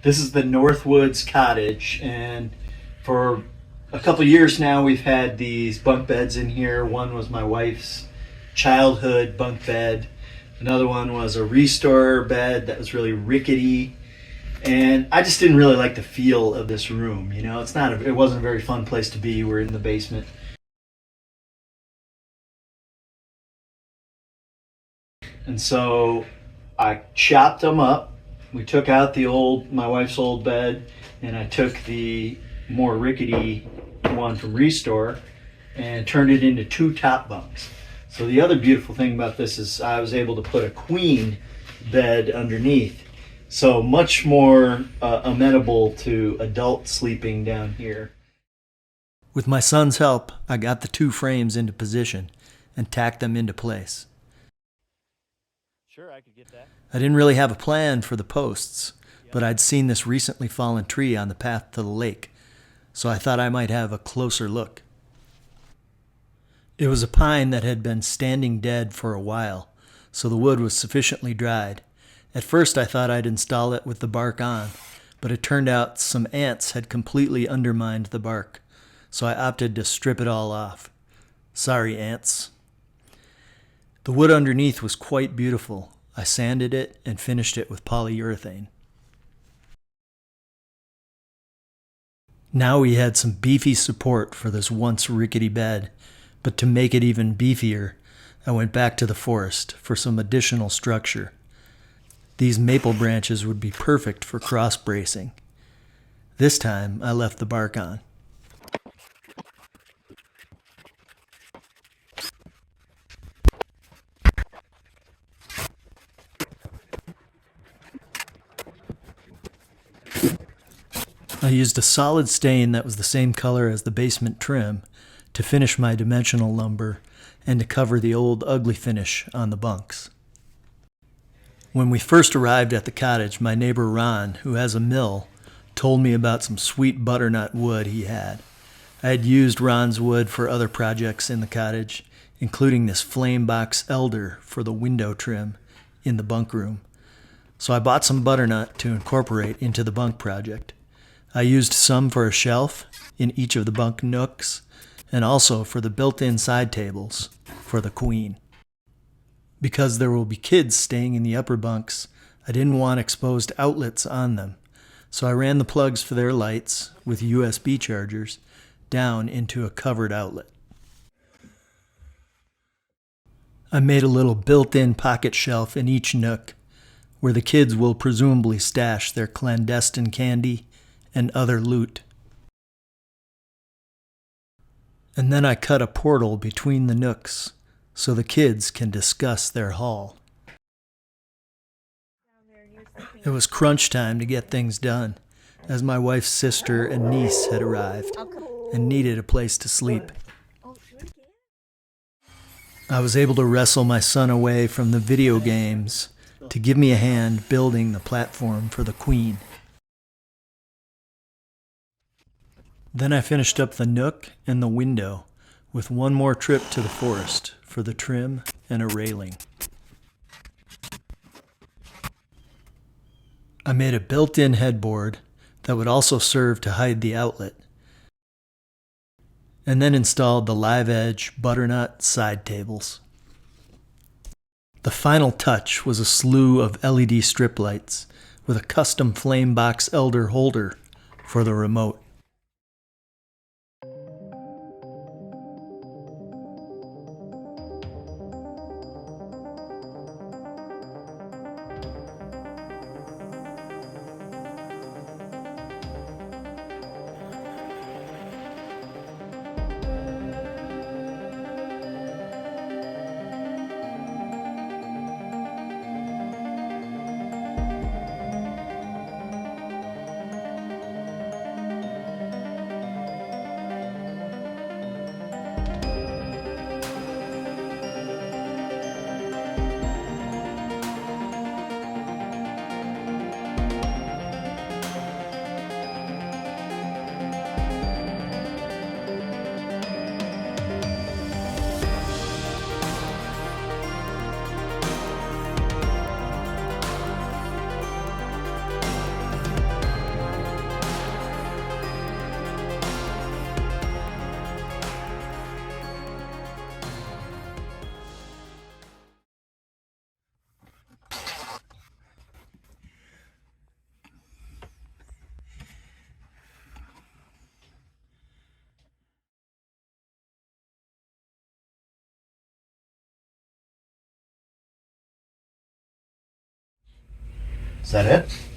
This is the Northwoods Cottage, and for a couple years now we've had these bunk beds in here. One was my wife's childhood bunk bed. Another one was a restore bed that was really rickety. And I just didn't really like the feel of this room. You know, it wasn't a very fun place to be. We're in the basement. And so I chopped them up. We took out my wife's old bed, and I took the more rickety one from Restore and turned it into two top bunks. So the other beautiful thing about this is I was able to put a queen bed underneath. So much more amenable to adult sleeping down here. With my son's help, I got the two frames into position and tacked them into place. Sure, I could get that. I didn't really have a plan for the posts, but I'd seen this recently fallen tree on the path to the lake, so I thought I might have a closer look. It was a pine that had been standing dead for a while, so the wood was sufficiently dried. At first I thought I'd install it with the bark on, but it turned out some ants had completely undermined the bark, so I opted to strip it all off. Sorry, ants. The wood underneath was quite beautiful. I sanded it and finished it with polyurethane. Now we had some beefy support for this once rickety bed, but to make it even beefier, I went back to the forest for some additional structure. These maple branches would be perfect for cross bracing. This time I left the bark on. I used a solid stain that was the same color as the basement trim to finish my dimensional lumber and to cover the old ugly finish on the bunks. When we first arrived at the cottage, my neighbor Ron, who has a mill, told me about some sweet butternut wood he had. I had used Ron's wood for other projects in the cottage, including this flame box elder for the window trim in the bunk room. So I bought some butternut to incorporate into the bunk project. I used some for a shelf in each of the bunk nooks, and also for the built-in side tables for the queen. Because there will be kids staying in the upper bunks, I didn't want exposed outlets on them, so I ran the plugs for their lights with USB chargers down into a covered outlet. I made a little built-in pocket shelf in each nook, where the kids will presumably stash their clandestine candy and other loot. And then I cut a portal between the nooks so the kids can discuss their haul. It was crunch time to get things done, as my wife's sister and niece had arrived and needed a place to sleep. I was able to wrestle my son away from the video games to give me a hand building the platform for the queen. Then I finished up the nook and the window with one more trip to the forest for the trim and a railing. I made a built-in headboard that would also serve to hide the outlet, and then installed the live edge butternut side tables. The final touch was a slew of LED strip lights with a custom flame box elder holder for the remote. Is that it?